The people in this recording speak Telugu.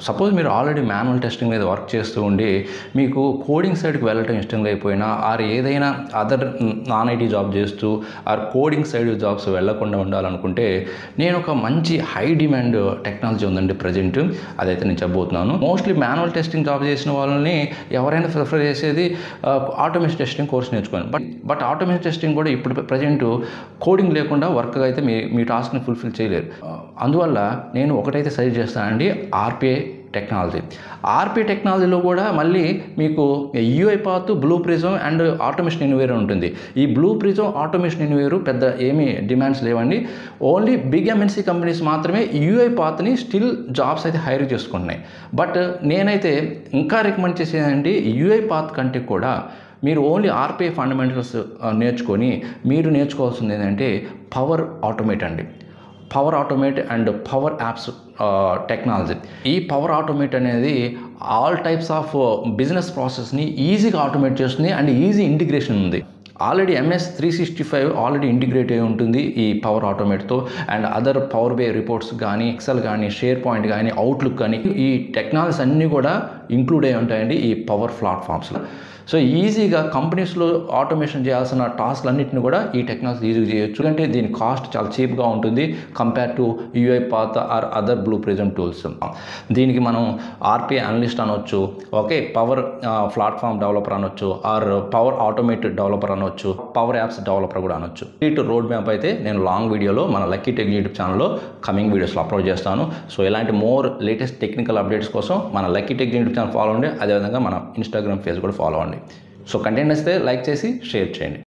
సపోజ్ మీరు ఆల్రెడీ మాన్యువల్ టెస్టింగ్ మీద వర్క్ చేస్తూ ఉండి మీకు కోడింగ్ సైడ్కి వెళ్ళటం ఇష్టం లేకపోయినా ఆర్ ఏదైనా అదర్ నాన్ ఐటీ జాబ్ చేస్తూ ఆర్ కోడింగ్ సైడ్ జాబ్స్ వెళ్ళకుండా ఉండాలనుకుంటే నేను ఒక మంచి హై డిమాండ్ టెక్నాలజీ ఉందండి ప్రజెంట్, అదైతే నేను చెప్పబోతున్నాను. మోస్ట్లీ మాన్యువల్ టెస్టింగ్ జాబ్ చేసిన వాళ్ళని ఎవరైనా ప్రిఫర్ చేసేది ఆటోమేషన్ టెస్టింగ్ కోర్స్ నేర్చుకోండి. బట్ ఆటోమేషన్ టెస్టింగ్ కూడా ఇప్పుడు ప్రజెంట్ కోడింగ్ లేకుండా వర్క్ అయితే మీ టాస్క్ని ఫుల్ఫిల్ చేయలేరు. అందువల్ల నేను ఒకటైతే సజెస్ట్ చేస్తానండి, ఆర్పిఐ టెక్నాలజీ. ఆర్పిఐ టెక్నాలజీలో కూడా మళ్ళీ మీకు UiPath, Blue Prism and Automation Anywhere ఉంటుంది. ఈ బ్లూ ప్రిజం, ఆటోమేషన్ ఎనీవేర్ పెద్ద ఏమీ డిమాండ్స్ లేవండి. ఓన్లీ బిగ్ ఎంఎన్సీ కంపెనీస్ మాత్రమే యూఐపాత్ని స్టిల్ జాబ్స్ అయితే హైర్ చేసుకుంటున్నాయి. బట్ నేనైతే ఇంకా రికమెండ్ చేసేదండి, యూఐపాత్ కంటే కూడా మీరు ఓన్లీ ఆర్పిఐ ఫండమెంటల్స్ నేర్చుకొని మీరు నేర్చుకోవాల్సింది ఏంటంటే పవర్ ఆటోమేట్ అండి. Power Automate and Power Apps technology. ఈ పవర్ ఆటోమేట్ అనేది ఆల్ టైప్స్ ఆఫ్ బిజినెస్ ప్రాసెస్ని ఈజీగా ఆటోమేట్ చేస్తుంది అండ్ ఈజీ ఇంటిగ్రేషన్ ఉంది. ఆల్రెడీ MS 365 ఆల్రెడీ ఇంటిగ్రేట్ అయి ఉంటుంది ఈ పవర్ ఆటోమేట్తో. And other Power BI reports కానీ, ఎక్సెల్ కానీ, షేర్ పాయింట్ కానీ, అవుట్లుక్ కానీ, ఈ టెక్నాలజీస్ అన్నీ కూడా ఇంక్లూడ్ అయి ఉంటాయండి ఈ పవర్ ప్లాట్ఫామ్స్లో. సో ఈజీగా కంపెనీస్లో ఆటోమేషన్ చేయాల్సిన టాస్క్లన్నింటిని కూడా ఈ టెక్నాలజీ ఈజీగా చేయొచ్చు. అంటే దీని కాస్ట్ చాలా చీప్గా ఉంటుంది compare to UiPath or other Blue Prism tools. దీనికి మనం ఆర్పిఐ అనలిస్ట్ అనొచ్చు, ఓకే, పవర్ ప్లాట్ఫామ్ డెవలపర్ అనొచ్చు, ఆర్ పవర్ ఆటోమేట్ డెవలపర్ అనొచ్చు, పవర్ యాప్స్ డెవలపర్ కూడా అనొచ్చు. ఇటు రోడ్ మ్యాప్ అయితే నేను లాంగ్ వీడియోలో మన లక్కీ టెక్ యూట్యూబ్ ఛానల్లో కమింగ్ వీడియోస్లో అప్లోడ్ చేస్తాను. సో ఇలాంటి మోర్ లేటెస్ట్ టెక్నికల్ అప్డేట్స్ కోసం మన lucky tech YouTube channel follow అవ్వండి. అదేవిధంగా మన ఇన్స్టాగ్రామ్ పేజ్ కూడా ఫాలో అవ్వండి. సో కంటెంట్ నచ్చితే లైక్ చేసి షేర్ చేయండి.